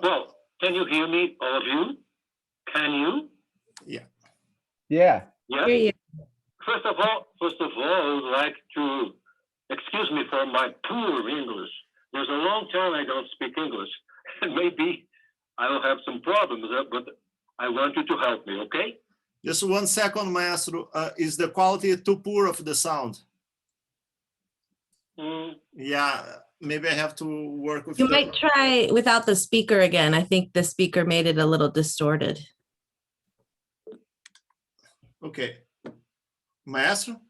Well, can you hear me, all of you? Can you? Yeah. Yeah. Yes. Hear you. First of all, I would like to excuse me for my poor English. There's a long time I don't speak English, and maybe I will have some problems, but I want you to help me, okay? Just 1 second, Maestro. Is the quality too poor of the sound? Yeah, maybe I have to work with You might try without the speaker again. I think the speaker made it a little distorted. Okay. Maestro?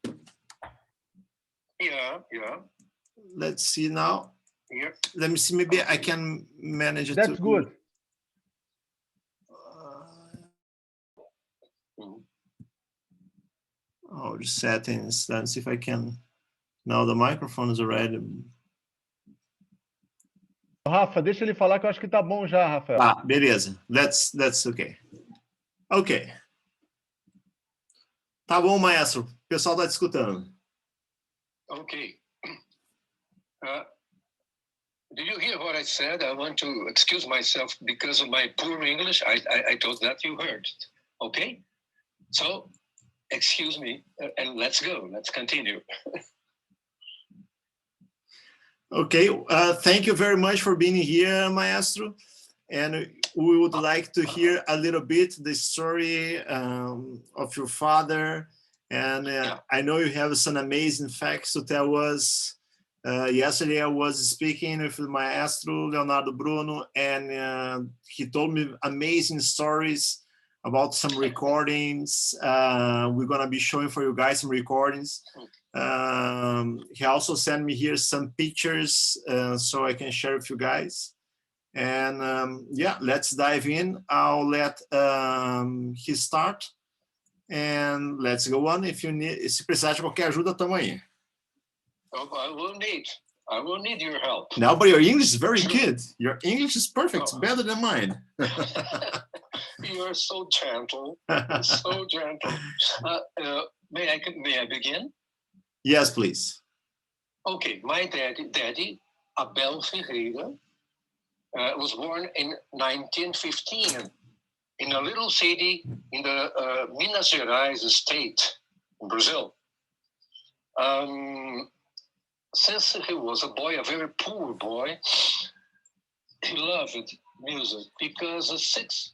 Yeah. Let's see now. Yeah. Let me see, maybe I can manage it. That's good. Oh, the settings. Let's see if I can. Now the microphone is already. Rafa, deixa ele falar que eu acho que tá bom já, Rafael. Ah, beleza. That's okay. Ok. Tá bom, Maestro. O pessoal tá te escutando. Okay. Did you hear what I said? I want to excuse myself because of my poor English. I thought that you heard. Okay? So, excuse me, and let's go. Let's continue. Okay. Thank you very much for being here, Maestro. And we would like to hear a little bit the story of your father. And I know you have some amazing facts to tell us. Yesterday I was speaking with Maestro Leonardo Bruno, and he told me amazing stories about some recordings. We're gonna be showing for you guys some recordings. He also sent me here some pictures so I can share with you guys. And yeah, let's dive in. I'll let he start. And let's go on. If you need, se precisar de qualquer ajuda, tamo aí. I will need your help. No, but your English is very good. Your English is perfect. It's better than mine. You are so gentle, so gentle. May I begin? Yes, please. Okay, my daddy, Abel Ferreira, was born in 1915 in a little city in the Minas Gerais state in Brazil. Since he was a boy, a very poor boy, he loved music because at 6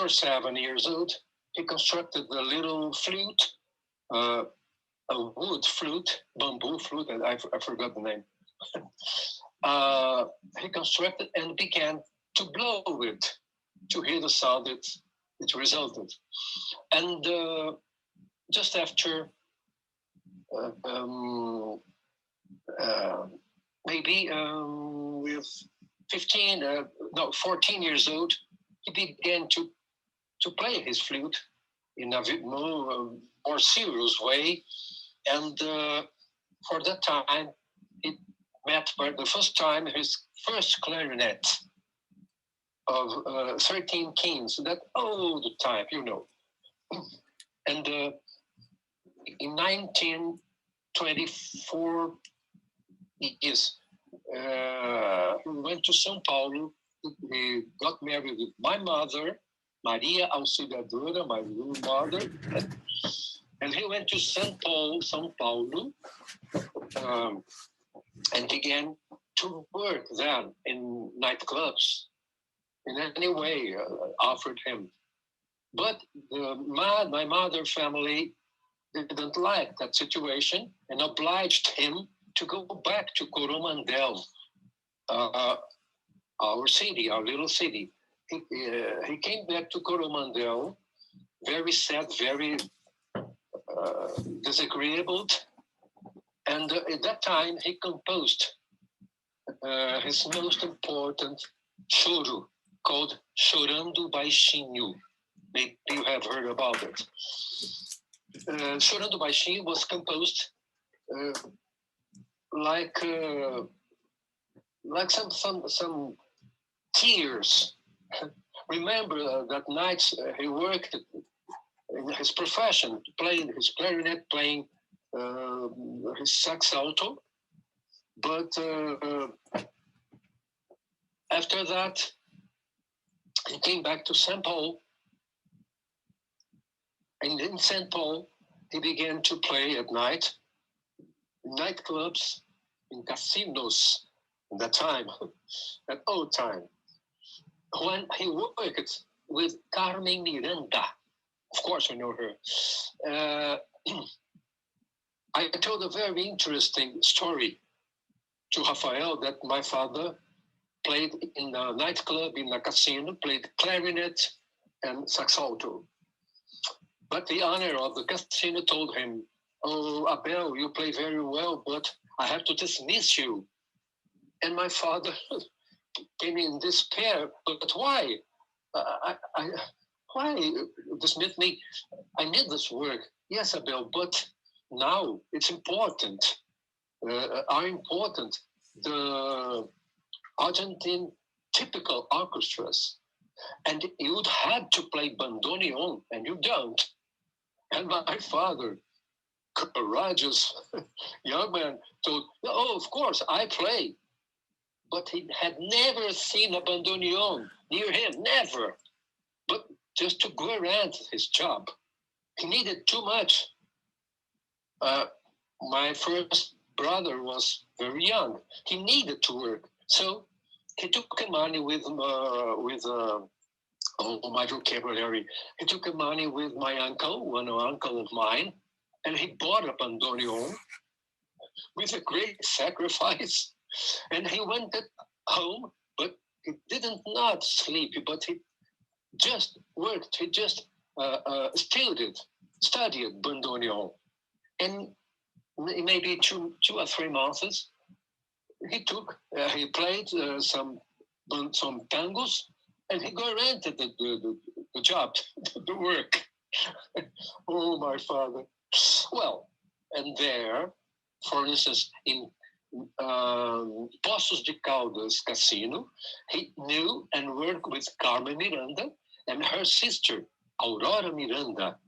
or 7 years old, he constructed a little flute, a wood flute, bamboo flute, and I forgot the name. He constructed and began to blow it to hear the sound it resulted. And just after maybe with 14 years old, he began to play his flute in a more serious way. And for that time, he met for the first time his first clarinet of 13 keys, that old type, you know. And in 1924, he went to São Paulo. He got married with my mother, Maria Auxiliadora, my little mother, and he went to São Paulo, and began to work then in nightclubs. In any way offered him. But my mother family didn't like that situation and obliged him to go back to Coromandel, our city, our little city. He came back to Coromandel, very sad, very disagreeable. And at that time, he composed his most important choro, called Chorando Baixinho. Maybe you have heard about it. Chorando Baixinho was composed like some tears. Remember that nights he worked in his profession, playing his clarinet, playing his sax alto. But after that, he came back to St. Paul. And in St. Paul, he began to play at night, in nightclubs, in casinos, at that time, at old time, when he worked with Carmen Miranda. Of course, I know her. I told a very interesting story to Rafael that my father played in a nightclub, in a casino, played clarinet and sax alto. But the owner of the casino told him, "Oh, Abel, you play very well, but I have to dismiss you." And my father came in despair. But why? Why dismiss me? I need this work. Yes, Abel, but now it's important. Are important the Argentine typical orchestras, and you would have to play bandoneon, and you don't. And my father, courageous young man, told, "Oh, of course, I play." But he had never seen a bandoneon near him, never. But just to grant his job, he needed too much. My first brother was very young. He needed to work. So he took money with my vocabulary. He took money with my uncle, one uncle of mine, and he bought a bandoneon with a great sacrifice. And he went home, but he didn't not sleep, but he just worked. He just studied bandoneon. And maybe two or 3 months, he played some tangos, and he granted the job, the work. Oh, my father. Well, and there, for instance, in Poços de Caldas Casino, he knew and worked with Carmen Miranda and her sister, Aurora Miranda.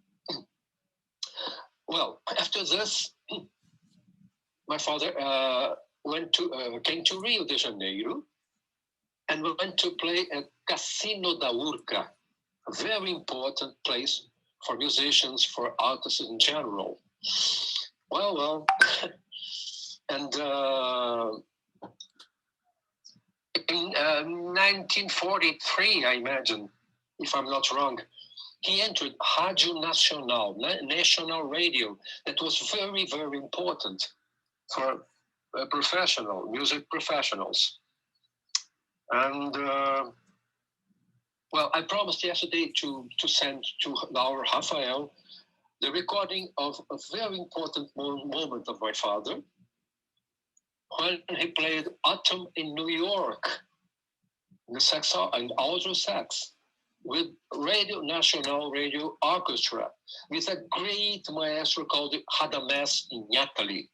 Well, after this, my father came to Rio de Janeiro and went to play at Casino da Urca, a very important place for musicians, for artists in general. Well, and in 1943, I imagine, if I'm not wrong, he entered Radio Nacional, national radio, that was very, very important for music professionals. And well, I promised yesterday to send to our Rafael the recording of a very important moment of my father when he played Autumn in New York, the sax and alto sax, with Radio Nacional Radio Orchestra, with a great maestro called Radamés Iñátali.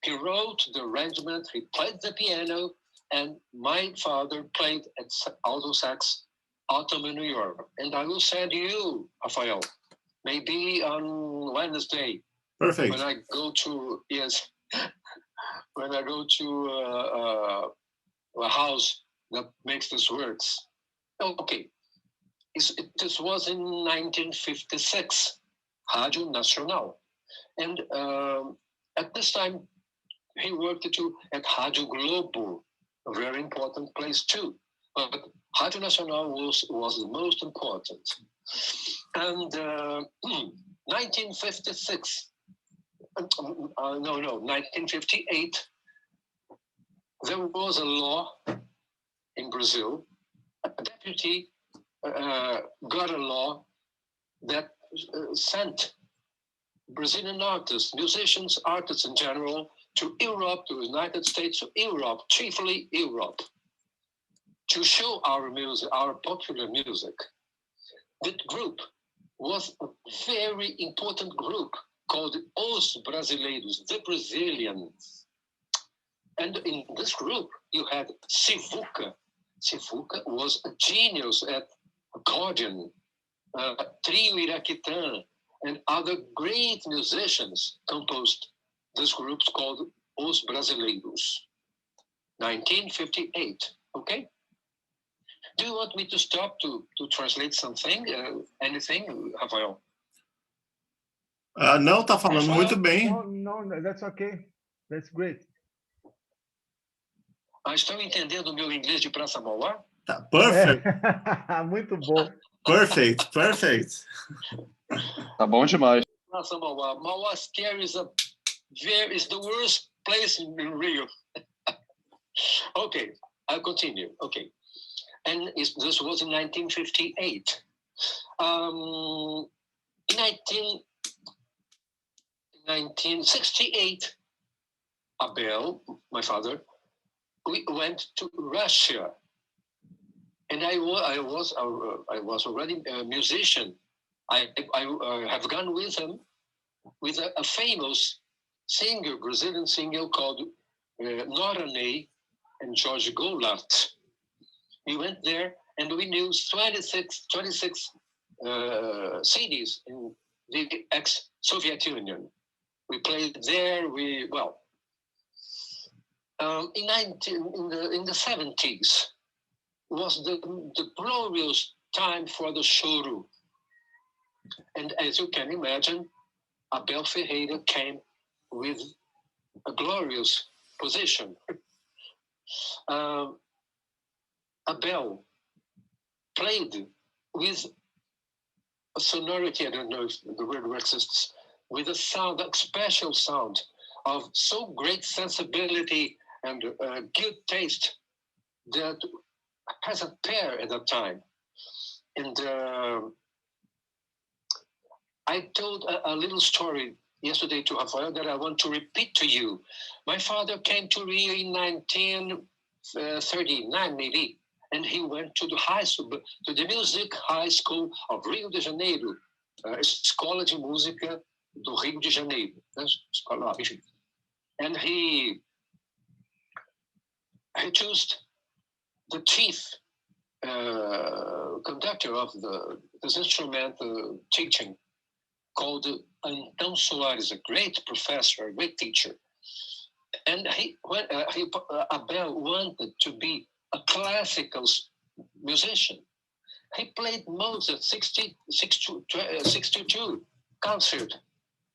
He wrote the arrangement, he played the piano, and my father played at alto sax Autumn in New York. And I will send you, Rafael, maybe on Wednesday. Perfect. When I go to a house that makes this works. Okay. This was in 1956, Radio Nacional. And at this time, he worked at Radio Globo, a very important place too. But Radio Nacional was the most important. And 1956, 1958, there was a law in Brazil. A deputy got a law that sent Brazilian artists, musicians, artists in general, to Europe, to the United States, to Europe, chiefly Europe, to show our music, our popular music. That group was a very important group called Os Brasileiros, the Brazilians. And in this group, you had Sivuca. Sivuca was a genius at accordion, Trio Iraquitã, and other great musicians composed this group called Os Brasileiros. 1958, okay? Do you want me to stop to translate something? Anything, Rafael? Não, tá falando muito bem. No, that's okay. That's great. Estão entendendo o meu inglês de Praça Mauá? Tá, perfect. Muito bom. Perfect. Tá bom demais. Praça Mauá. Mauá Square is the worst place in Rio. Okay, I'll continue. Okay. And this was in 1958. In 1968, Abel, my father, we went to Russia, and I was already a musician. I have gone with him, with a famous singer, Brazilian singer called Noronha and George Goulart. We went there, and we knew 26 cities in the ex-Soviet Union. We played there. In the 70s was the glorious time for the choro, and as you can imagine, Abel Ferreira came with a glorious position. Abel played with a sonority, I don't know if the word exists, with a sound, a special sound of so great sensibility and good taste that has a pair at that time. And I told a little story yesterday to Rafael that I want to repeat to you. My father came to Rio in 1939, maybe, and he went to the high school, to the Music High School of Rio de Janeiro, Escola de Música do Rio de Janeiro, escola, enfim. And he chose the chief conductor of this instrument teaching, called Antão Soares, a great professor, a great teacher. And Abel wanted to be a classical musician. He played Mozart 62 concert,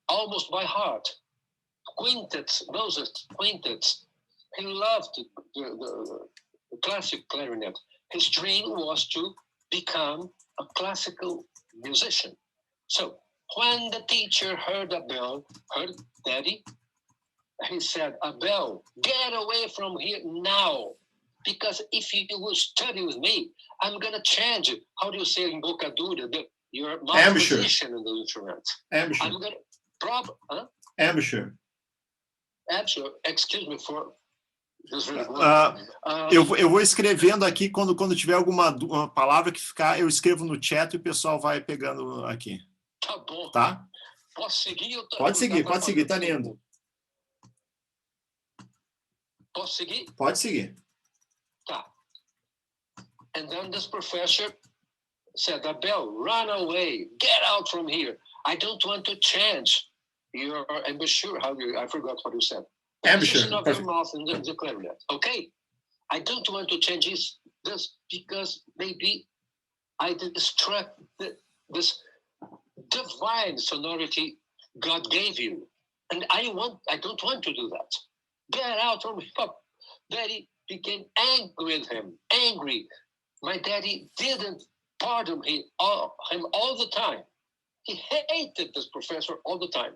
almost by heart. Quintets, Mozart quintets. He loved the classic clarinet. His dream was to become a classical musician. So when the teacher heard Daddy, he said, Abel, get away from here now, because if you will study with me, I'm going to change it. How do you say in Boca Dura? Your mouth position in the instrument. Amateur. I'm going to Amateur. Amateur. Excuse me for this very good. Eu vou escrevendo aqui quando tiver uma palavra que ficar, eu escrevo no chat e o pessoal vai pegando aqui. Tá bom. Tá? Posso seguir? Pode seguir, tá lindo. Posso seguir? Pode seguir. Tá. And then this professor said, Abel, run away, get out from here. I don't want to change your embouchure. I forgot what you said. Position of your mouth in the clarinet. Okay? I don't want to change this because maybe I distract this divine sonority God gave you. And I don't want to do that. Get out from him. Daddy became angry with him. Angry. My daddy didn't pardon him all the time. He hated this professor all the time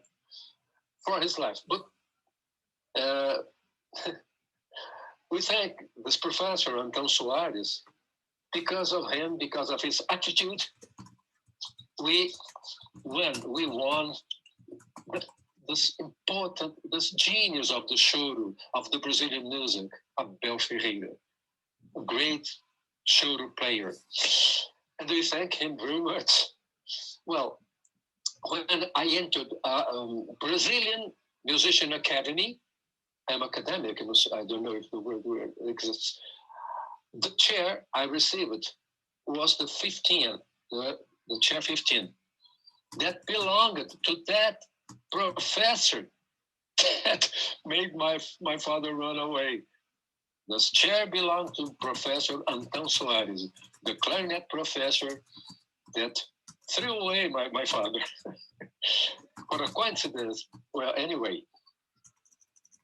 for his life. But we thank this professor, Antão Soares, because of him, because of his attitude. We won this genius of the choro, of the Brazilian music, Abel Ferreira, a great choro player. And we thank him very much. Well, when I entered Brazilian Musician Academy, I'm academic, I don't know if the word exists. The chair I received was the 15, the chair 15. That belonged to that professor that made my father run away. This chair belonged to Professor Antão Soares, the clarinet professor that threw away my father. What a coincidence. Well, anyway,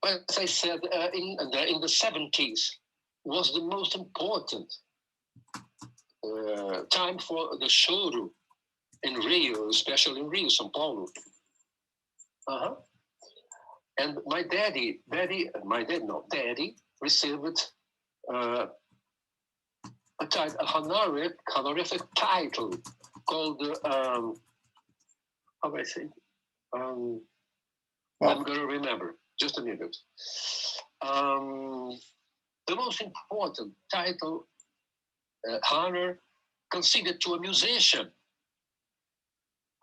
as I said, in the 70s was the most important time for the choro in Rio, especially in Rio, São Paulo. And my daddy received a honorific title called, how do I say? I'm going to remember, just a minute. The most important title, honor, conceded to a musician.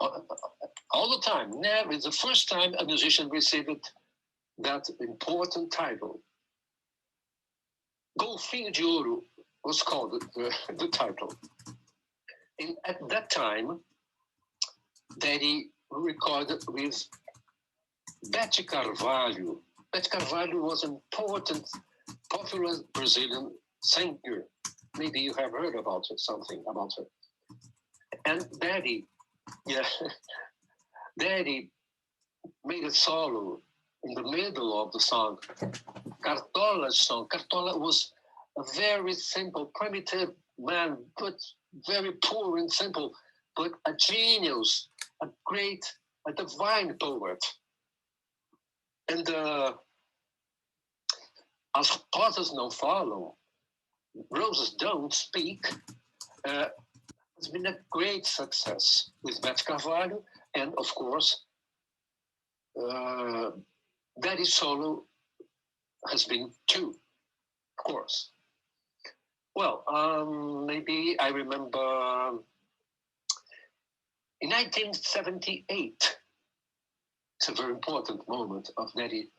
All the time, never, it's the first time a musician received that important title. Golfinho de Ouro was called the title. And at that time, Daddy recorded with Bete Carvalho. Bete Carvalho was an important, popular Brazilian singer. Maybe you have heard about her, something about her. And Daddy made a solo in the middle of the song, Cartola's song. Cartola was a very simple, primitive man, but very poor and simple, but a genius, a divine poet. And As Rosas Não Falam, Roses Don't Speak, has been a great success with Bete Carvalho, and of course, Daddy solo has been too, of course. Well, maybe I remember in 1978, it's a very important moment of Daddy,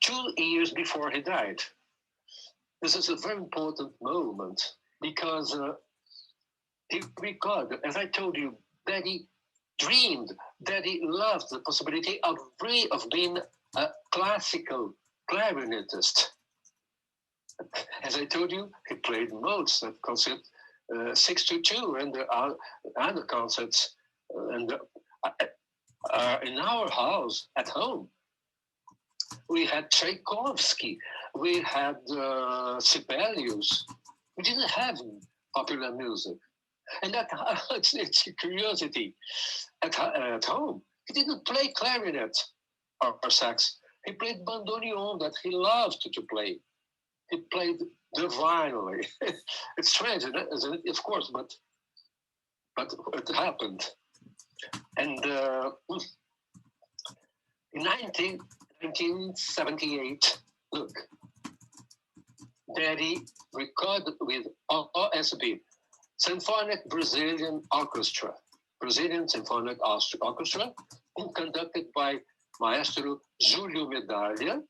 2 years before he died. This is a very important moment because he recorded, as I told you, Daddy dreamed, Daddy loved the possibility of being a classical clarinetist. As I told you, he played Mozart concert 622 and other concerts. And in our house at home, we had Tchaikovsky, we had Sibelius. We didn't have popular music. And that it's a curiosity. At home, he didn't play clarinet or sax. He played bandoneon that he loved to play. He played divinely. It's strange, isn't it? Of course, but it happened. And in 1978, look, Daddy recorded with OSB, Symphonic Brazilian Orchestra, Brazilian Symphonic Orchestra, conducted by Maestro Júlio Medalha,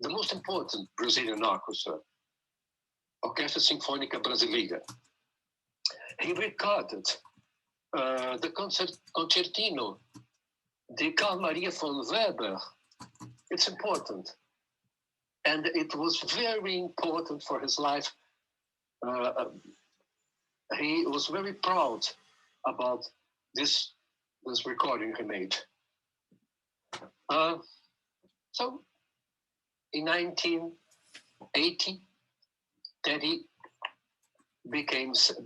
the most important Brazilian orchestra, Orquestra Sinfônica Brasileira. He recorded the concertino de Carl Maria von Weber. It's important. And it was very important for his life. He was very proud about this recording he made. So in 1980, Daddy became sick.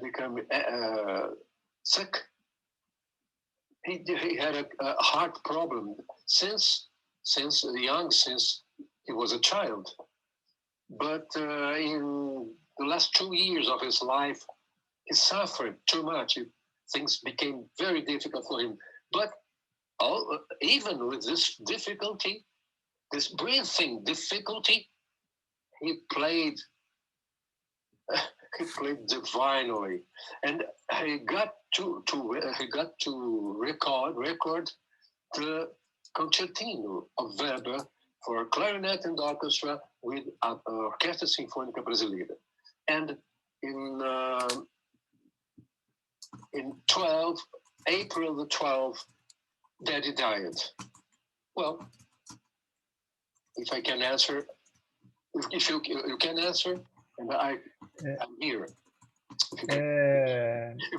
He had a heart problem since he was a child. But in the last 2 years of his life, he suffered too much. Things became very difficult for him. But even with this difficulty, this breathing difficulty, he played divinely, and he got to record the concertino of Weber for clarinet and orchestra with Orquestra Sinfônica Brasileira. And in April the 12th, Daddy died. Well, if I can answer, if you can answer, and I'm here.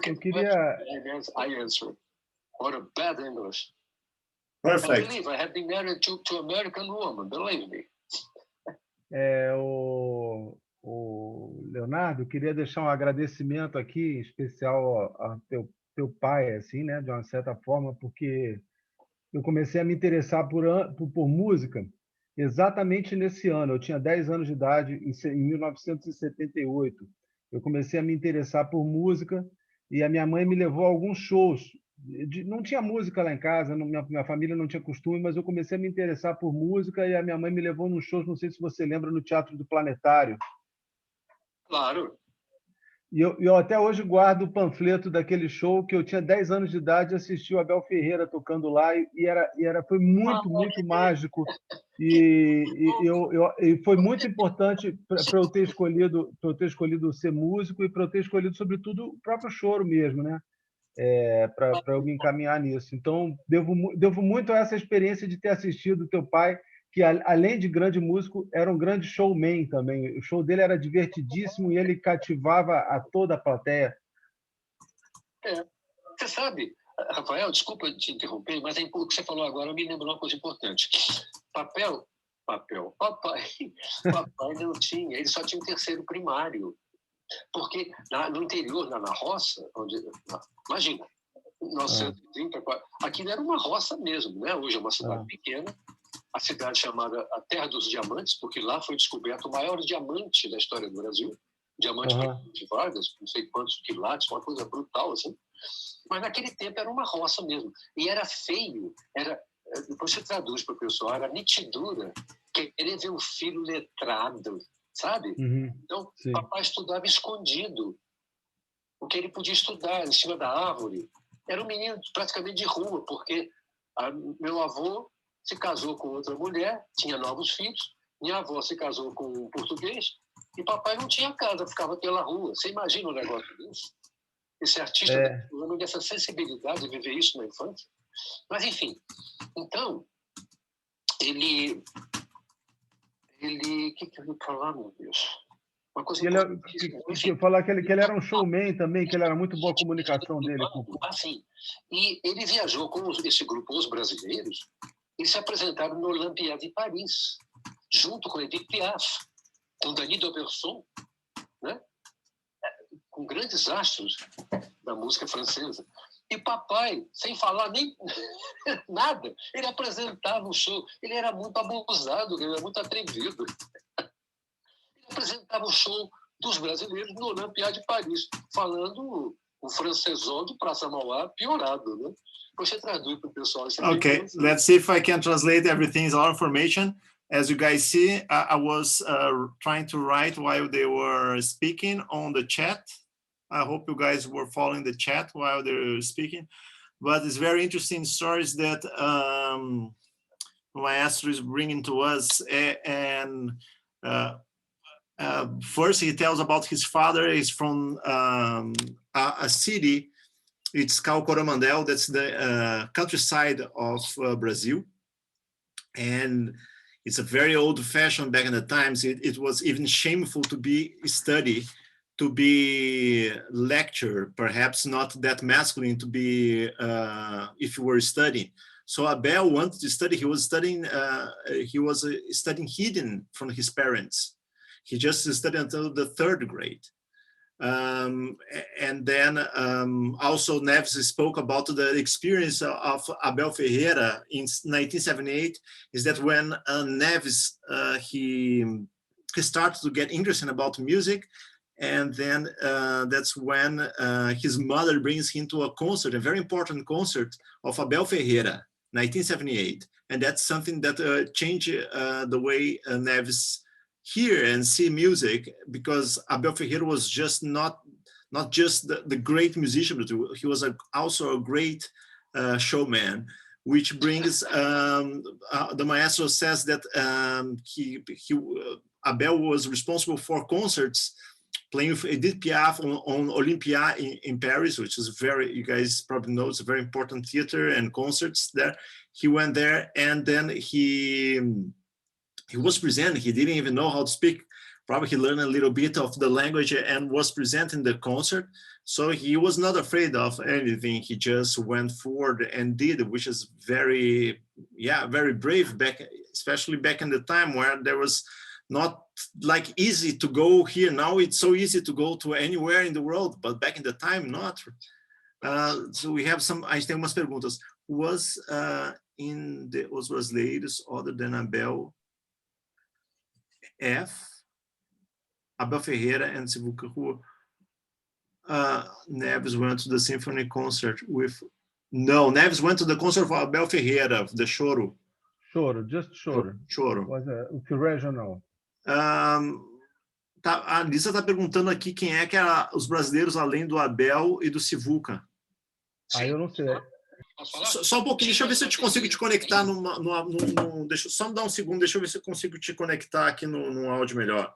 Eu queria... I answer. What a bad English. Perfect. Believe I have been married to American woman, believe me. O Leonardo, queria deixar um agradecimento aqui, em especial ao teu pai, assim, né, de uma certa forma, porque eu comecei a me interessar por música exatamente nesse ano. Eu tinha 10 anos de idade, em 1978. Eu comecei a me interessar por música e a minha mãe me levou a alguns shows. Não tinha música lá em casa, minha família não tinha costume, mas eu comecei a me interessar por música e a minha mãe me levou nos shows, não sei se você lembra, no Teatro do Planetário. Claro. E eu até hoje guardo o panfleto daquele show que eu tinha 10 anos de idade e assisti o Abel Ferreira tocando lá foi muito, muito mágico e foi muito importante para eu ter escolhido ser músico e para eu ter escolhido, sobretudo, o próprio choro mesmo, né? Para eu me encaminhar nisso. Então, devo muito a essa experiência de ter assistido o teu pai, que, além de grande músico, era um grande showman também. O show dele era divertidíssimo e ele cativava a toda a plateia. Você sabe, Rafael, desculpa te interromper, mas o que você falou agora me lembrou uma coisa importante. Papai não tinha, ele só tinha o terceiro primário. Porque no interior, na roça, imagina, 1930, aquilo era uma roça mesmo, né? Hoje é uma cidade pequena, a cidade chamada a Terra dos Diamantes, porque lá foi descoberto o maior diamante da história do Brasil, diamante de Vargas, não sei quantos quilates, uma coisa brutal, assim. Mas naquele tempo era uma roça mesmo, e era feio, depois você traduz para o pessoal, era nitidura, querer ver um filho letrado, sabe? Então, papai estudava escondido, porque ele podia estudar em cima da árvore. Era um menino praticamente de rua, porque meu avô se casou com outra mulher, tinha novos filhos, minha avó se casou com um português, e papai não tinha casa, ficava pela rua. Você imagina um negócio desse? Esse artista dessa sensibilidade de viver isso na infância? Mas, enfim, então, ele... O que eu ia falar, meu Deus? Uma coisa eu falar que ele era um showman também, que ele era muito boa a comunicação dele. Sim. E ele viajou com esse grupo, os brasileiros, e se apresentaram no Olympia de Paris, junto com Edith Piaf, com Dany d'Auberson, né? Com grandes astros da música francesa. E papai, sem falar nem nada, ele apresentava o show. Ele era muito abusado, ele era muito atrevido. Ele apresentava o show dos brasileiros no Olympia de Paris, falando o francesão do Praça Mauá piorado, né? Você traduz para o pessoal. Okay, let's see if I can translate everything, all information. As you guys see, I was trying to write while they were speaking on the chat. I hope you guys were following the chat while they were speaking. But it's very interesting stories that Maestro is bringing to us. And first, he tells about his father. He's from a city. It's called Coromandel. That's the countryside of Brazil. And it's a very old-fashioned back in the times. It was even shameful to be lectured, perhaps not that masculine to be if you were studying. So Abel wanted to study. He was studying hidden from his parents. He just studied until the 3rd grade. And then also Neves spoke about the experience of Abel Ferreira in 1978, is that when Neves, he started to get interested about music, and then that's when his mother brings him to a concert, a very important concert of Abel Ferreira, 1978. And that's something that changed the way Neves hear and see music, because Abel Ferreira was just not just the great musician, but he was also a great showman, which brings the Maestro says that Abel was responsible for concerts playing with Edith Piaf on Olympia in Paris, which is you guys probably know, it's a very important theater and concerts there. He went there, and then he was presented. He didn't even know how to speak probably he learned a little bit of the language and was presenting the concert. So he was not afraid of anything. He just went forward and did, which is very brave back, especially back in the time where there was not like easy to go here. Now it's so easy to go to anywhere in the world, but back in the time, not. So we have some, a gente tem umas perguntas. Was in os brasileiros other than Abel Ferreira and Sivuca, who Neves went to the symphony concert with... No, Neves went to the concert for Abel Ferreira, the Choro. Choro, just Choro. Choro. Was o regional. A Lisa está perguntando aqui quem é que era os brasileiros além do Abel e do Sivuca. Eu não sei. Só um pouquinho, deixa eu ver se eu consigo te conectar deixa só me dar um segundo, deixa eu ver se eu consigo te conectar aqui no áudio melhor.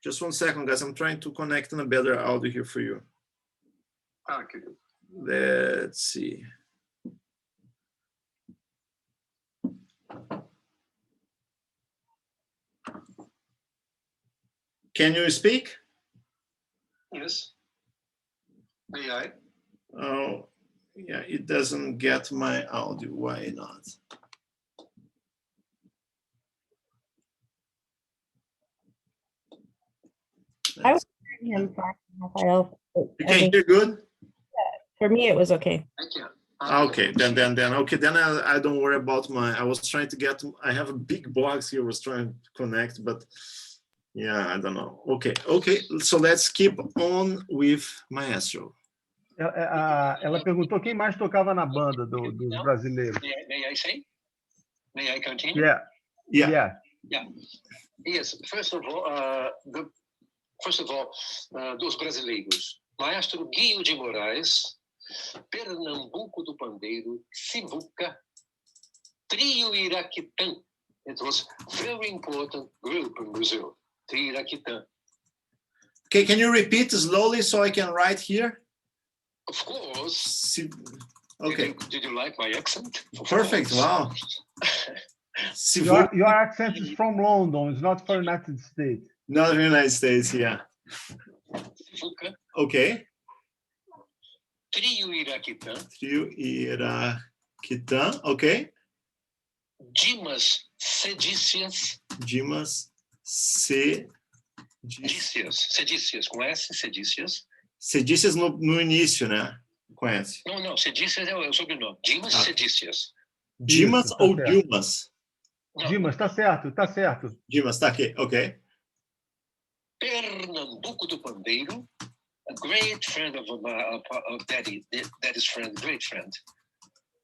Just 1 second, guys. I'm trying to connect on a better audio here for you. Okay. Let's see. Can you speak? Yes. May I? Oh, yeah, it doesn't get my audio. Why not? I was hearing him fine, Rafael. You can hear good? For me, it was okay. I can. Okay, then I don't worry about I was trying to get, I have a big box here, I was trying to connect, but yeah, I don't know. Okay, so let's keep on with Maestro. Ela perguntou quem mais tocava na banda dos brasileiros. May I say? May I continue? Yeah. Yes. First of all, dos brasileiros, Maestro Guio de Moraes, Pernambuco do Pandeiro, Sivuca, Trio Iraquitã. It was very important group in Brazil. Trio Iraquitã. Okay, can you repeat slowly so I can write here? Of course. Okay. Did you like my accent? Perfect. Wow. Your accent is from London. It's not from United States. Not the United States, yeah. Sivuca. Okay. Trio Iraquitã. Okay. Dimas Sedícias. Sedícias, conhece Sedícias? Sedícias no início, né? Conhece? Não, Sedícias é o sobrenome. Dimas Sedícias. Dimas Isso, ou certo. Dilmas? Dimas, tá certo. Dimas, tá aqui, ok. Pernambuco do Pandeiro, a great friend of Daddy's friend, great friend.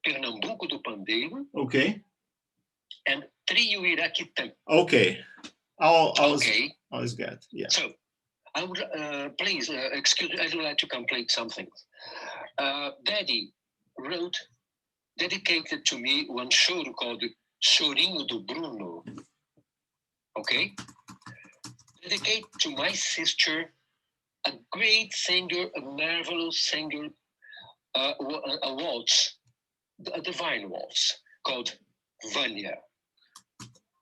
Pernambuco do Pandeiro. Okay. And Trio Iraquitã. Okay. Okay. Always good. Yeah. So, I would please excuse me. I would like to complete something. Daddy dedicated to me one choro called Chorinho do Bruno. Okay. Dedicate to my sister, a great singer, a marvelous singer, a waltz, a divine waltz called Vânia.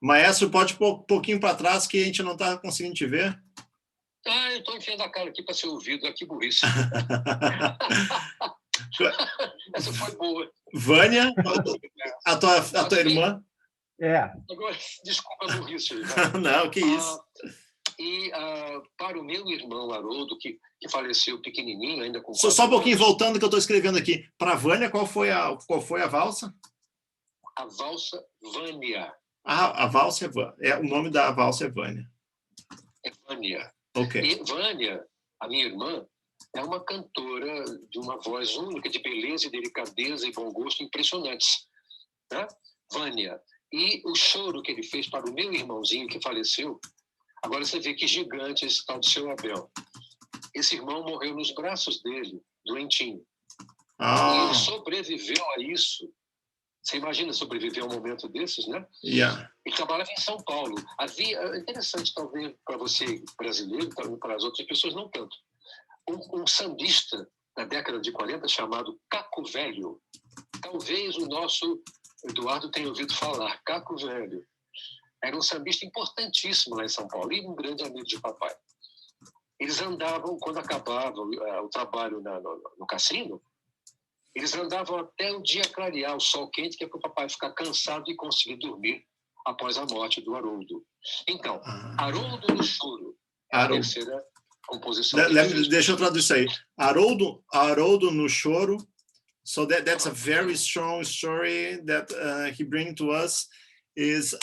Maestro, pode ir um pouquinho para trás que a gente não está conseguindo te ver. Eu estou enfiando a cara aqui para ser ouvido, aqui burrice. Essa foi boa. Vânia, a tua irmã? Agora, desculpa a burrice. Não, que isso. E para o meu irmão Haroldo, que faleceu pequenininho, ainda com... Só um pouquinho, voltando que eu estou escrevendo aqui. Para a Vânia, qual foi a valsa? A valsa Vânia. A valsa o nome da valsa é Vânia. É Vânia. Ok. E Vânia, a minha irmã, é uma cantora de uma voz única, de beleza e delicadeza e bom gosto impressionantes. Né? Vânia. E o choro que ele fez para o meu irmãozinho que faleceu, agora você vê que gigante esse tal do seu Abel. Esse irmão morreu nos braços dele, doentinho. E ele sobreviveu a isso. Você imagina sobreviver a um momento desses, né? Yeah. Ele trabalhava em São Paulo. Havia, interessante talvez para você brasileiro, para as outras pessoas não tanto, um sambista da década de 40 chamado Caco Velho. Talvez o nosso Eduardo tenha ouvido falar, Caco Velho. era um sambista importantíssimo lá em São Paulo e um grande amigo de papai. Eles andavam, quando acabava o trabalho no cassino, eles andavam até o dia clarear, o sol quente, que é para o papai ficar cansado e conseguir dormir após a morte do Haroldo. Então, Haroldo no Choro é a terceira composição. Deixa eu traduzir isso aí. Haroldo no Choro. So that's a very strong story that he brings to us. Is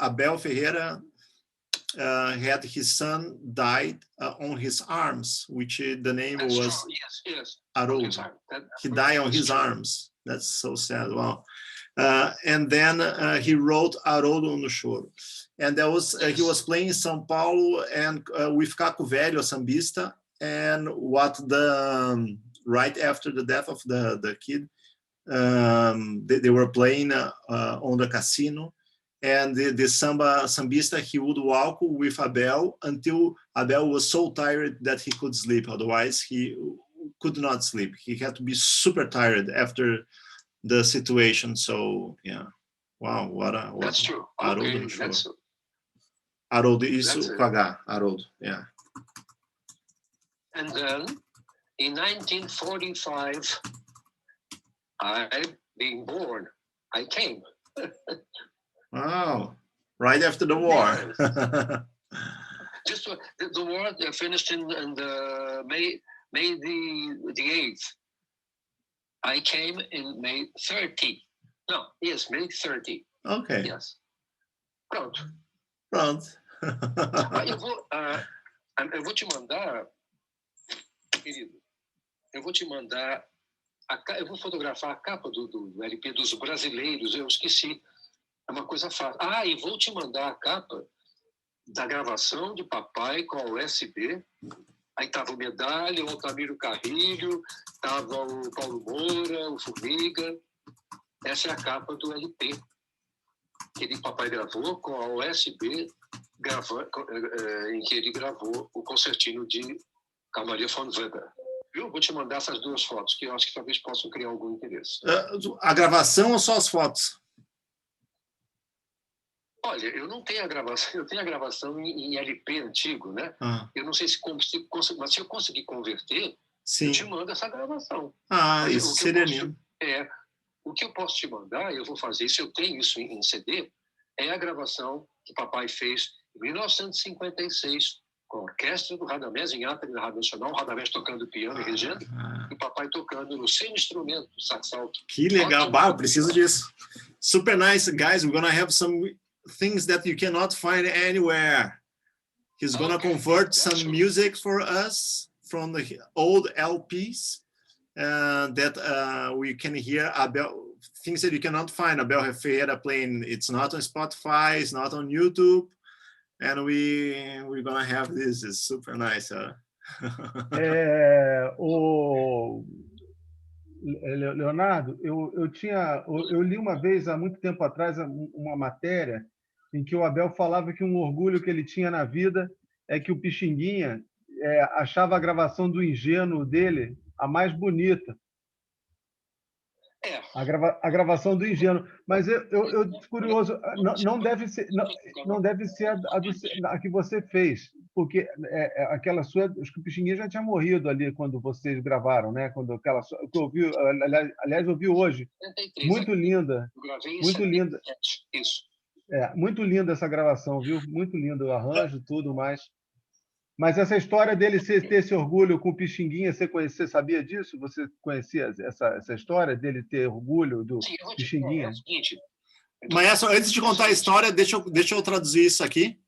Abel Ferreira had his son died on his arms, which the name That's was true. Yes. Haroldo. He died on his arms. That's so sad. Wow. And then he wrote Haroldo no Choro. And that was he was playing in São Paulo and with Caco Velho, a sambista, and right after the death of the kid, they were playing on the casino, and the sambista, he would walk with Abel until Abel was so tired that he could sleep. Otherwise, he could not sleep. He had to be super tired after the situation. So, yeah. Wow, That's true. Haroldo, Okay, that's Haroldo, isso com H, Haroldo, yeah. And then, in 1945, being born, I came. Wow, right after the war. Just the war finished in May the 8th. I came in May 30. No, yes, May 30. Okay. Yes. Pronto. Eu vou te mandar, querido, eu vou fotografar a capa do LP dos brasileiros, eu esqueci. É uma coisa fácil. E vou te mandar a capa da gravação de papai com a USB. Aí estava o Medalha, o Altamiro Carrilho, estava o Paulo Moura, o Formiga. Essa é a capa do LP que papai gravou com a USB, em que ele gravou o concertino de Maria von Weber. Eu vou te mandar essas duas fotos, que eu acho que talvez possam criar algum interesse. A gravação ou só as fotos? Olha, eu não tenho a gravação, eu tenho a gravação em LP antigo, né? Eu não sei mas se eu conseguir converter, sim, eu te mando essa gravação. Isso seria lindo. O que eu posso te mandar, eu vou fazer, se eu tenho isso em CD, é a gravação que papai fez em 1956, com a orquestra do Radamés em Átari, da Rádio Nacional, o Radamés tocando piano e regendo, e o papai tocando no seu instrumento, sax alto. Que legal, eu preciso disso. Super nice, guys. We're gonna have some things that you cannot find anywhere. He's gonna convert some music for us from the old LPs that we can hear about things that you cannot find. Abel Ferreira playing. It's not on Spotify. It's not on YouTube. And we're gonna have this. It's super nice. Leonardo, eu li uma vez, há muito tempo atrás, uma matéria em que o Abel falava que um orgulho que ele tinha na vida é que o Pixinguinha achava a gravação do Ingênuo dele a mais bonita. A gravação do Ingênuo. Mas eu curioso, não deve ser a que você fez, porque aquela sua, acho que o Pixinguinha já tinha morrido ali quando vocês gravaram, né? Quando aquela que eu ouvi, aliás, eu ouvi hoje, 73, muito linda, muito linda. Isso. Muito linda essa gravação, viu? Muito lindo o arranjo, tudo mais. Mas essa história dele ter esse orgulho com o Pixinguinha, você sabia disso? Você conhecia essa história dele ter orgulho do Pixinguinha? Maestro, antes de contar a história, deixa eu traduzir isso aqui.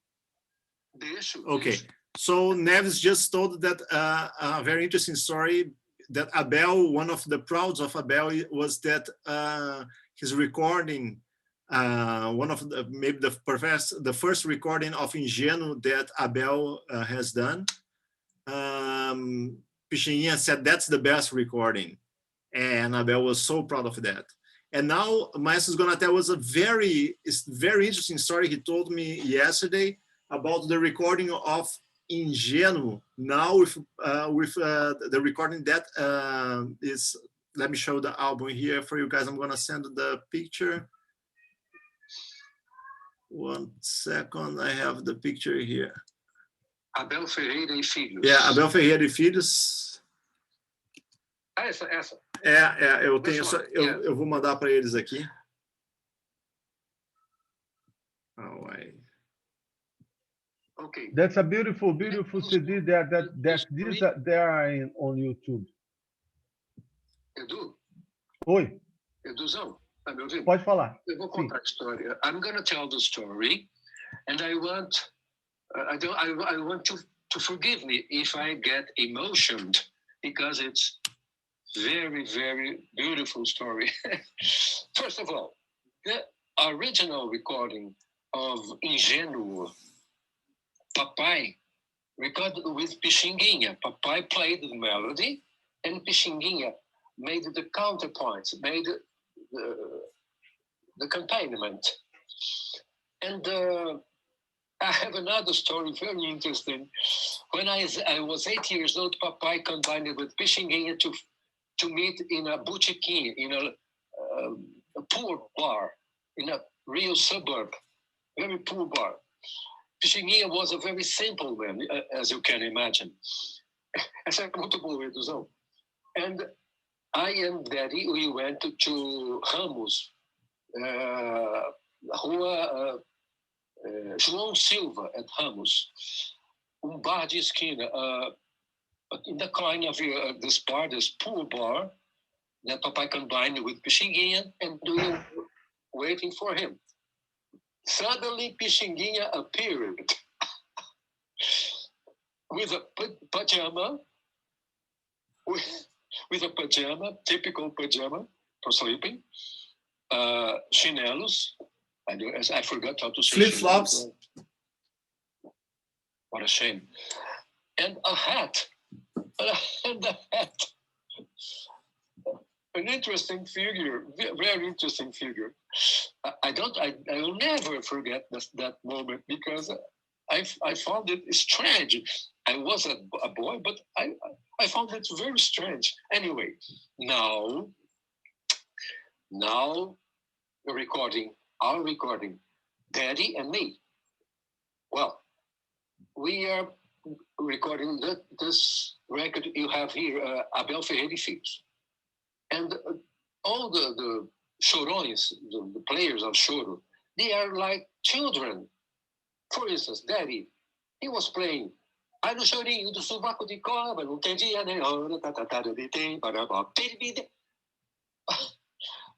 Okay. So Neves just told that a very interesting story that Abel, one of the prouds of Abel was that his recording, one of maybe the first recording of Ingênuo that Abel has done. Pixinguinha said that's the best recording, and Abel was so proud of that. And now Maestro is going to tell us a very interesting story he told me yesterday about the recording of Ingênuo. Now with the recording that is, let me show the album here for you guys. I'm going to send the picture. 1 second, I have the picture here. Abel Ferreira e Filhos. Yeah, Abel Ferreira e Filhos. Ah, essa. Eu tenho só, eu vou mandar para eles aqui. Oh, Okay. That's a beautiful, beautiful CD that these are there on YouTube. Edu? Oi. Eduzão, tá me ouvindo? Pode falar. Eu vou contar a história. I'm going to tell the story, and I want you to forgive me if I get emotioned, because it's very, very beautiful story. First of all, the original recording of Ingênuo, Papai recorded with Pixinguinha. Papai played the melody, and Pixinguinha made the counterpoints, made the accompaniment. And I have another story, very interesting. When I was 8 years old, Papai combined it with Pixinguinha to meet in a boutiquinha, in a poor bar, in a real suburb, very poor bar. Pixinguinha was a very simple man, as you can imagine. Essa é muito boa, Eduzão. And I and Daddy, we went to Ramos, Rua João Silva at Ramos, bar de esquina. In the corner of this bar, this poor bar, that Papai combined with Pixinguinha, and we were waiting for him. Suddenly, Pixinguinha appeared with a pajama, with a pajama, typical pajama for sleeping, chinelos. I forgot how to say flip-flops. What a shame. And a hat. An interesting figure, very interesting figure. I will never forget that moment, because I found it strange. I was a boy, but I found it very strange. Anyway, now our recording, Daddy and me. Well, we are recording this record you have here, Abel Ferreira e Filhos. And all the chorões, the players of choro, they are like children. For instance, Daddy, he was playing "Ai no chorinho do sovaco de cobra, não tem dia nem hora, de tem,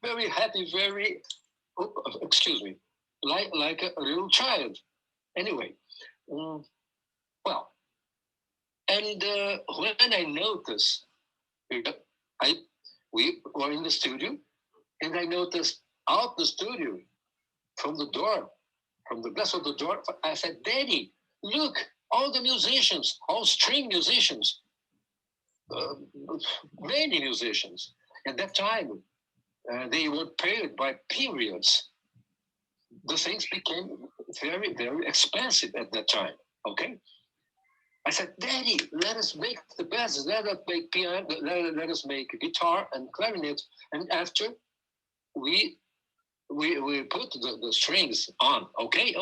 very happy, very, excuse me, like a little child. Anyway, well, and when I noticed, we were in the studio, and I noticed out the studio, from the door, from the glass of the door, I said, Daddy, look, all the musicians, all string musicians, many musicians. At that time, they were paid by periods. The things became very, very expensive at that time, okay? I said, Daddy, let us make the basses, let us make piano, let us make guitar and clarinet, and after we put the strings on, okay?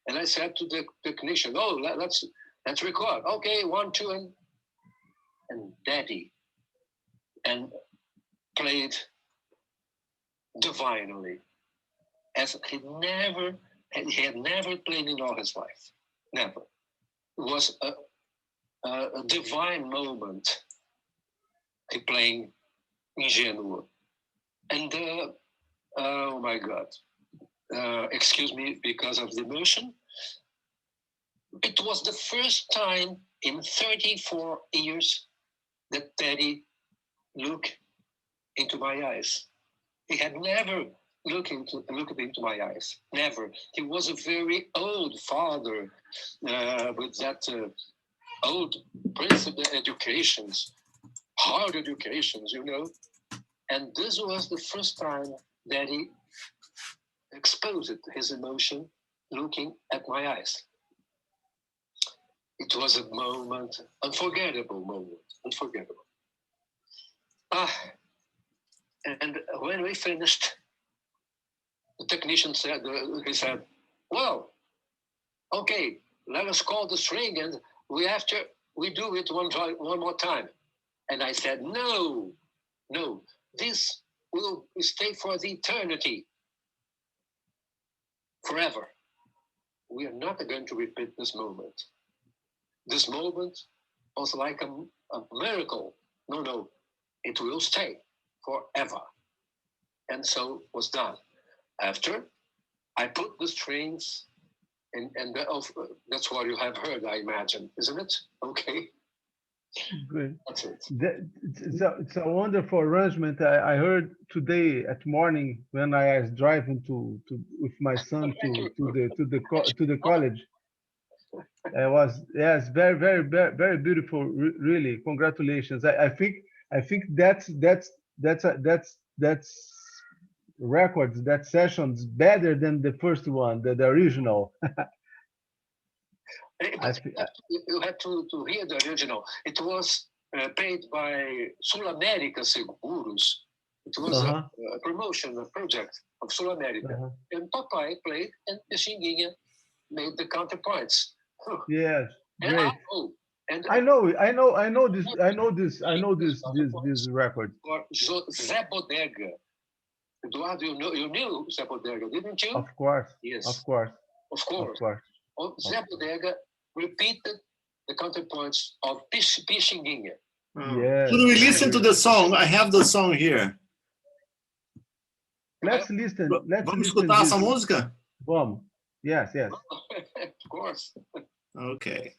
And I said to the technician, oh, let's record. Okay, 1, 2, and Daddy, and played divinely, as he had never played in all his life, never. It was a divine moment. He playing Ingênuo, and oh my God, excuse me because of the emotion. It was the first time in 34 years that Daddy looked into my eyes. He had never looked into my eyes, never. He was a very old father with that old principle educations, hard educations, you know. And this was the first time that he exposed his emotion looking at my eyes. It was a moment, unforgettable moment, unforgettable. And when we finished, the technician said, he said, well, okay, let us call the string and we do it one more time. And I said, no, this will stay for the eternity, forever. We are not going to repeat this moment. This moment was like a miracle. No, it will stay forever. And so was done. After, I put the strings, and that's what you have heard, I imagine, isn't it? Okay. Good. That's it. It's a wonderful arrangement. I heard today at morning when I was driving with my son to the college. It was, yes, very beautiful. Really, congratulations. I think that's records, that session's better than the first one, the original. But you have to hear the original. It was paid by Sul America Seguros. It was a promotion, a project of Sul America. And Papai played, and Pixinguinha made the counterparts. Yes, great. And I know this record. For Zé Bodega. Eduardo, you knew Zé Bodega, didn't you? Of course. Yes. Of course. Zé Bodega repeated the counterpoints of Pixinguinha. Yes. Should we listen to the song? I have the song here. Let's listen. Vamos escutar essa música? Vamos. Yes. Of course. Okay.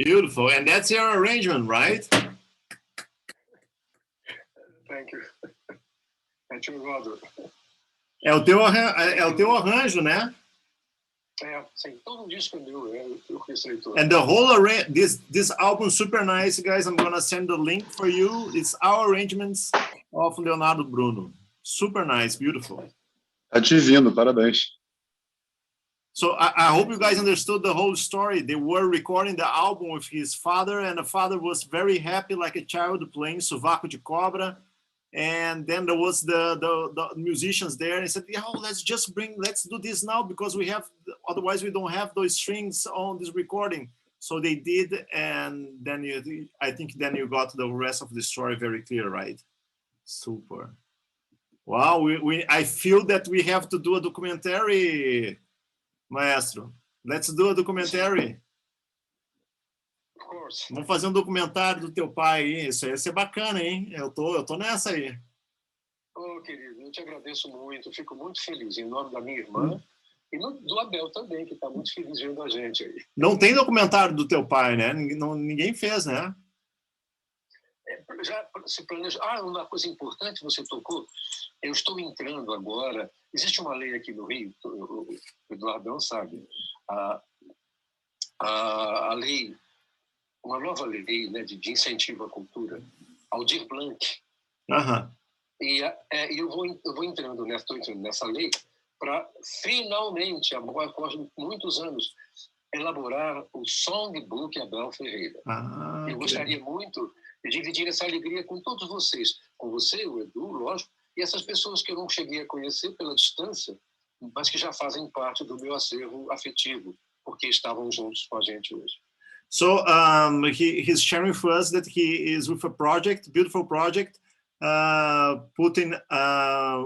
Beautiful. And that's your arrangement, right? Thank you. Thank you, Leonardo. É o teu arranjo, né? Sim, todo disco é meu, eu fiz tudo. And the whole this album super nice, guys. I'm gonna send the link for you. It's our arrangements of Leonardo Bruno. Super nice, beautiful. Tá divino, parabéns. So I hope you guys understood the whole story. They were recording the album with his father, and the father was very happy, like a child, playing Sovaco de Cobra. And then there was the musicians there, and he said, "Yeah, let's do this now because otherwise we don't have those strings on this recording." So they did, and then I think you got the rest of the story very clear, right? Super. Wow, I feel that we have to do a documentary, Maestro. Let's do a documentary. Of course. Vamos fazer um documentário do teu pai aí. Isso ia ser bacana, hein? Eu tô nessa aí. Oh, querido, eu te agradeço muito. Eu fico muito feliz em nome da minha irmã e do Abel também, que está muito feliz vendo a gente aí. Não tem documentário do teu pai, né? Ninguém fez, né? Já se planeja. Uma coisa importante você tocou. Eu estou entrando agora. Existe uma lei aqui no Rio, o Eduardo não sabe. A lei, uma nova lei, né, de incentivo à cultura, Aldir Blanc. E eu vou entrando nessa lei para finalmente, após muitos anos, elaborar o Songbook Abel Ferreira. Eu gostaria muito de dividir essa alegria com todos vocês, com você, o Edu, lógico, e essas pessoas que eu não cheguei a conhecer pela distância, mas que já fazem parte do meu acervo afetivo, porque estavam juntos com a gente hoje. So he's sharing with us that he is with a project, beautiful project,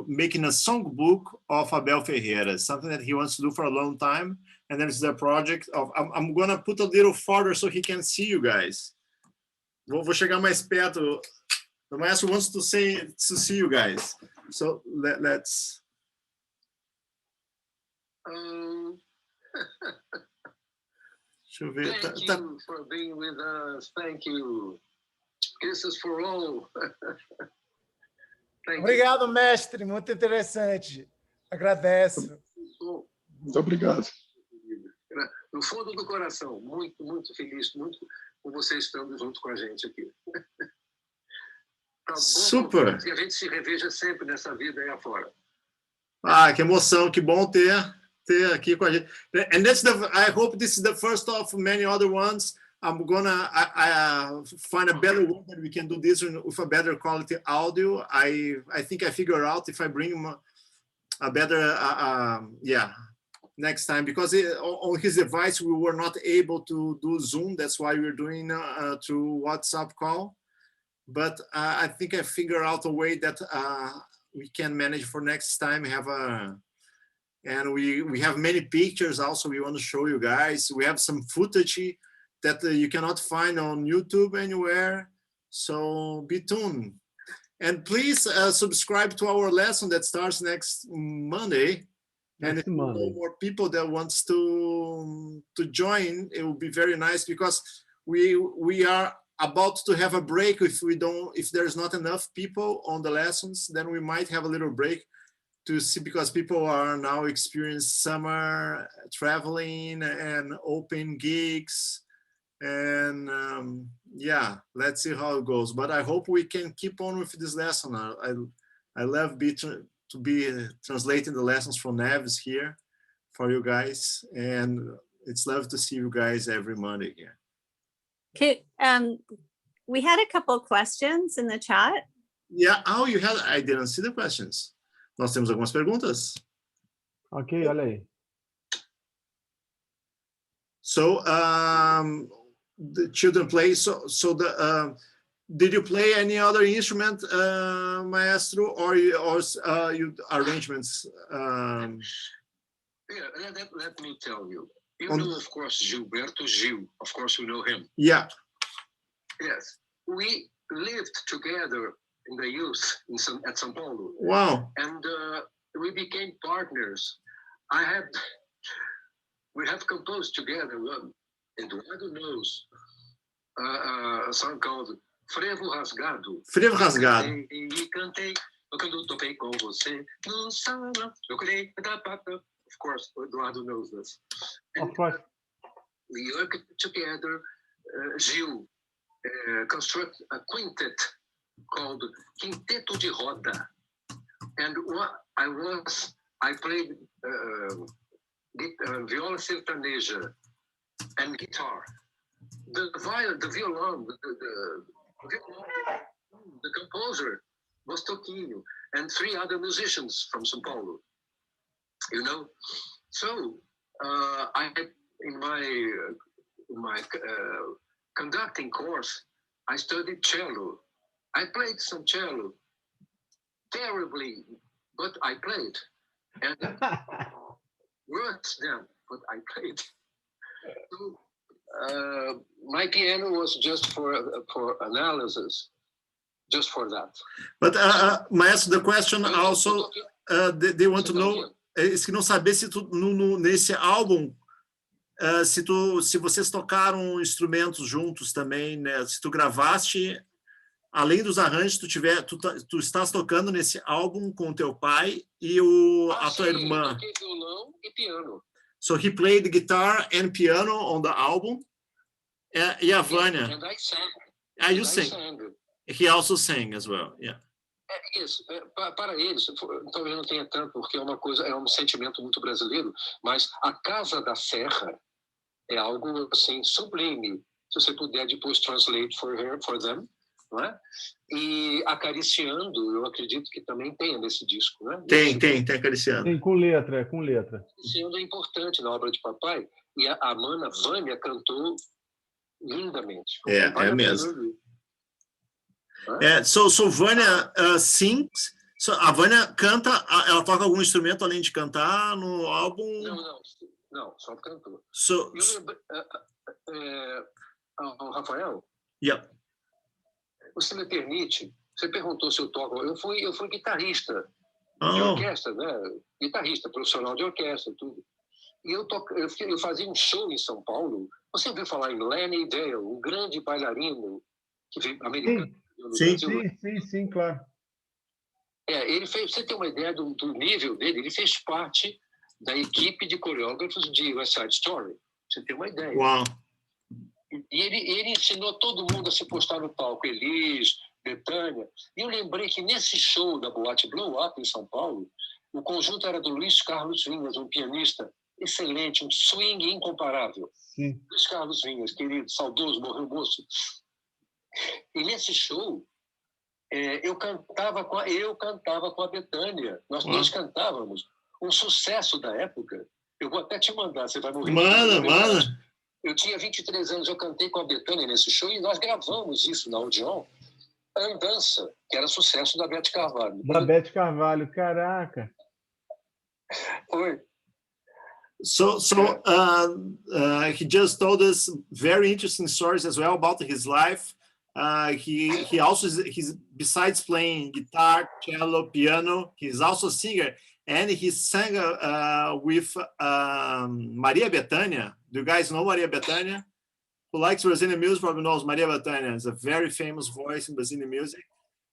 making a songbook of Abel Ferreira, something that he wants to do for a long time. And there's the project of, I'm gonna put a little farther so he can see you guys. Vou chegar mais perto. The Maestro wants to see you guys. So let's. Deixa eu ver. Thank you for being with us. Thank you. Kisses for all. Obrigado, mestre. Muito interessante. Agradeço. Muito obrigado. No fundo do coração, muito, muito feliz, muito com vocês estando junto com a gente aqui. Tá bom, super. Que a gente se reveja sempre nessa vida aí afora. Que emoção, que bom ter aqui com a gente. And I hope this is the first of many other ones. I'm gonna find a better way that we can do this with a better quality audio. I think I figure out if I bring a better next time, because on his device we were not able to do Zoom. That's why we're doing through WhatsApp call. But I think I figure out a way that we can manage for next time. And we have many pictures also we want to show you guys. We have some footage that you cannot find on YouTube anywhere. So be tuned. And please subscribe to our lesson that starts next Monday. And if more people that wants to join, it will be very nice, because we are about to have a break. If there's not enough people on the lessons, then we might have a little break to see, because people are now experiencing summer traveling and open gigs, and let's see how it goes. But I hope we can keep on with this lesson. I love to be translating the lessons from Neves here for you guys, and it's love to see you guys every Monday here. Okay, we had a couple of questions in the chat. Yeah, I didn't see the questions. Nós temos algumas perguntas. Ok, olha aí. So the children play. Did you play any other instrument, Maestro, or you arrangements? Let me tell you. You know, of course, Gilberto Gil. Of course, you know him. Yeah. Yes, we lived together in the youth at São Paulo. Wow. And we became partners. We have composed together. Eduardo knows. a song called Frevo Rasgado. Frevo Rasgado. E cantei, quando eu topei com você, no salão, eu colhei da pata. Of course, Eduardo knows this. Of course. We worked together, Gil, construct a quintet called Quinteto de Roda. And I played viola sertaneja and guitar. The violon, the composer was Toquinho, and 3 other musicians from São Paulo. You know, so in my conducting course, I studied cello. I played some cello, terribly, but I played, and worse than, but I played. So, my piano was just for analysis, just for that. But Maestro, the question also they want to know, eles queriam saber se tu nesse álbum se vocês tocaram instrumentos juntos também, né? Se tu gravaste, além dos arranjos, tu estás tocando nesse álbum com o teu pai e a tua irmã. Eu toquei violão e piano. So he played guitar and piano on the album. E a Vânia? And I sang. You sang. He also sang as well, yeah. Isso, para eles, talvez não tenha tanto, porque é um sentimento muito brasileiro, mas a Casa da Serra é algo assim sublime. Se você puder depois translate for them, não é? E Acariciando, eu acredito que também tem nesse disco, né? Tem Acariciando. Tem com letra. Acariciando é importante na obra de papai, e a mana Vânia cantou lindamente. É mesmo. So Vânia sings. So, a Vânia canta, ela toca algum instrumento além de cantar no álbum? Não, só cantou. So, Rafael? Yeah. Você me permite? Você perguntou se eu toco. Eu fui guitarrista de orquestra, né? Guitarrista, profissional de orquestra, tudo. E eu fazia um show em São Paulo. Você ouviu falar em Lenny Dale, um grande bailarino que veio americano? Sim, claro. Ele fez, você tem uma ideia do nível dele, ele fez parte da equipe de coreógrafos de West Side Story. Você tem uma ideia. Uau. E ele ensinou todo mundo a se postar no palco, Elis, Betânia. E eu lembrei que nesse show da Boate Blow Up em São Paulo, o conjunto era do Luiz Carlos Vinhas, um pianista excelente, um swing incomparável. Sim. Luiz Carlos Vinhas, querido, saudoso, morreu moço. E nesse show, eu cantava com a Betânia. Nós dois cantávamos. Um sucesso da época. Eu vou até te mandar, você vai morrer. Manda. Eu tinha 23 anos, eu cantei com a Betânia nesse show e nós gravamos isso na Odeon. Andança, que era sucesso da Beth Carvalho. Da Beth Carvalho, caraca. Foi. So he just told us very interesting stories as well about his life. He also besides playing guitar, cello, piano, he's also a singer, and he sang with Maria Bethânia. Do you guys know Maria Bethânia? Who likes Brazilian music probably knows Maria Bethânia. It's a very famous voice in Brazilian music.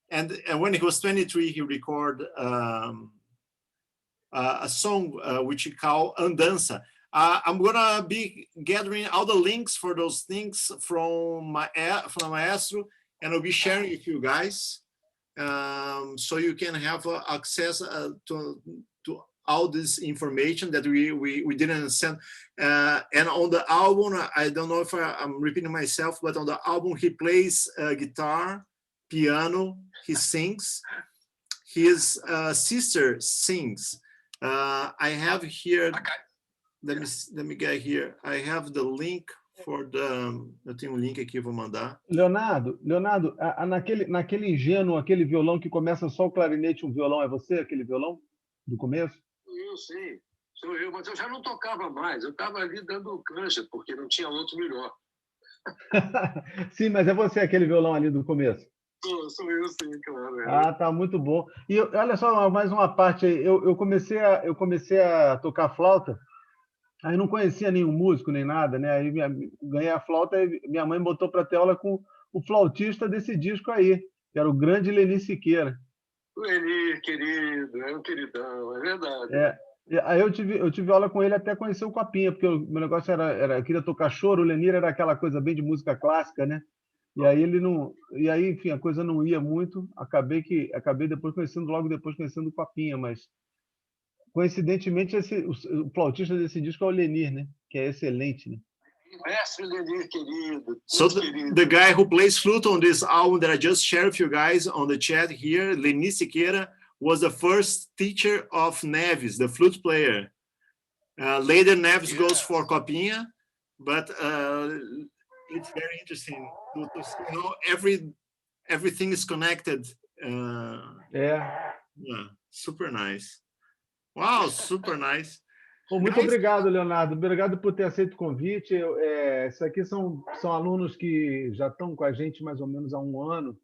And when he was 23, he recorded a song which he called Andança. I'm gonna be gathering all the links for those things from Maestro, and I'll be sharing with you guys, so you can have access to all this information that we didn't send. And on the album, I don't know if I'm repeating myself, but on the album he plays guitar, piano, he sings. His sister sings. I have here. Let me get here. I have the link for the. Eu tenho um link aqui, vou mandar. Leonardo, naquele ingênuo, aquele violão que começa só o clarinete, um violão, é você, aquele violão do começo? Eu sei, sou eu, mas eu já não tocava mais. Eu estava ali dando canja, porque não tinha outro melhor. Sim, mas é você aquele violão ali do começo? Sou eu, sim, claro. Ah, tá muito bom. E olha só, mais uma parte aí. Eu comecei a tocar flauta Aí não conhecia nenhum músico, nem nada, né? Aí ganhei a flauta e minha mãe botou para ter aula com o flautista desse disco aí, que era o grande Leni Siqueira. O Eli, querido, é um queridão, é verdade. É, aí eu tive aula com ele até conhecer o Copinha, porque o meu negócio era eu queria tocar choro, o Lenir era aquela coisa bem de música clássica, né? E aí ele não, e aí enfim, a coisa não ia muito, acabei depois conhecendo logo depois conhecendo o Copinha, mas coincidentemente o flautista desse disco é o Lenir, né? Que é excelente, né? Mestre Leonardo, querido. So the guy who plays flute on this album that I just shared with you guys on the chat here, Leni Siqueira, was the first teacher of Neves, the flute player. Later, Neves goes for Copinha, but it's very interesting to see how everything is connected. Yeah, super nice. Wow, super nice. Bom, muito obrigado, Leonardo. Obrigado por ter aceito o convite. Esses aqui são alunos que já estão com a gente mais ou menos há um ano.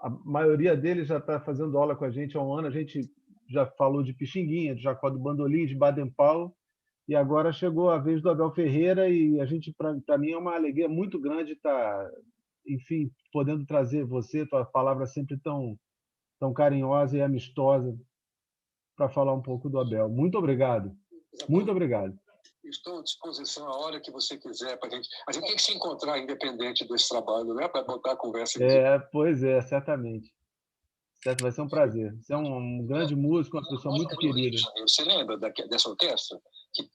A maioria deles já está fazendo aula com a gente há um ano. A gente já falou de Pixinguinha, de Jacó do Bandolim, de Baden Powell. E agora chegou a vez do Abel Ferreira e a gente, para mim, é uma alegria muito grande estar, enfim, podendo trazer você, tua palavra sempre tão carinhosa e amistosa, para falar um pouco do Abel. Muito obrigado. Muito obrigado. Estou à disposição a hora que você quiser. A gente tem que se encontrar independente desse trabalho, né? Para botar a conversa. Pois é, certamente. Certo, vai ser um prazer. Você é um grande músico, uma pessoa muito querida. Você lembra dessa orquestra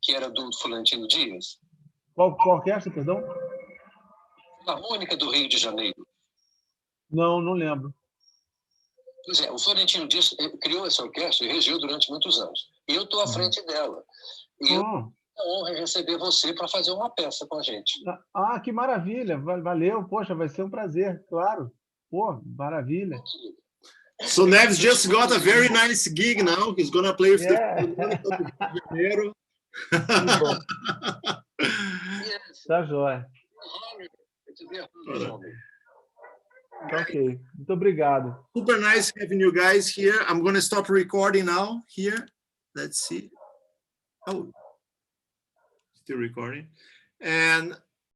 que era do Florentino Dias? Qual orquestra, perdão? A Harmônica do Rio de Janeiro. Não lembro. Pois é, o Florentino Dias criou essa orquestra e regiu durante muitos anos. E eu estou à frente dela. E eu tenho a honra de receber você para fazer uma peça com a gente. Ah, que maravilha! Valeu, poxa, vai ser um prazer, claro. Pô, maravilha. So Neves just got a very nice gig now. He's gonna play with the Janeiro. Tá jóia. Ok, muito obrigado. Super nice having you guys here. I'm going to stop recording now here. Let's see. Oh, still recording. And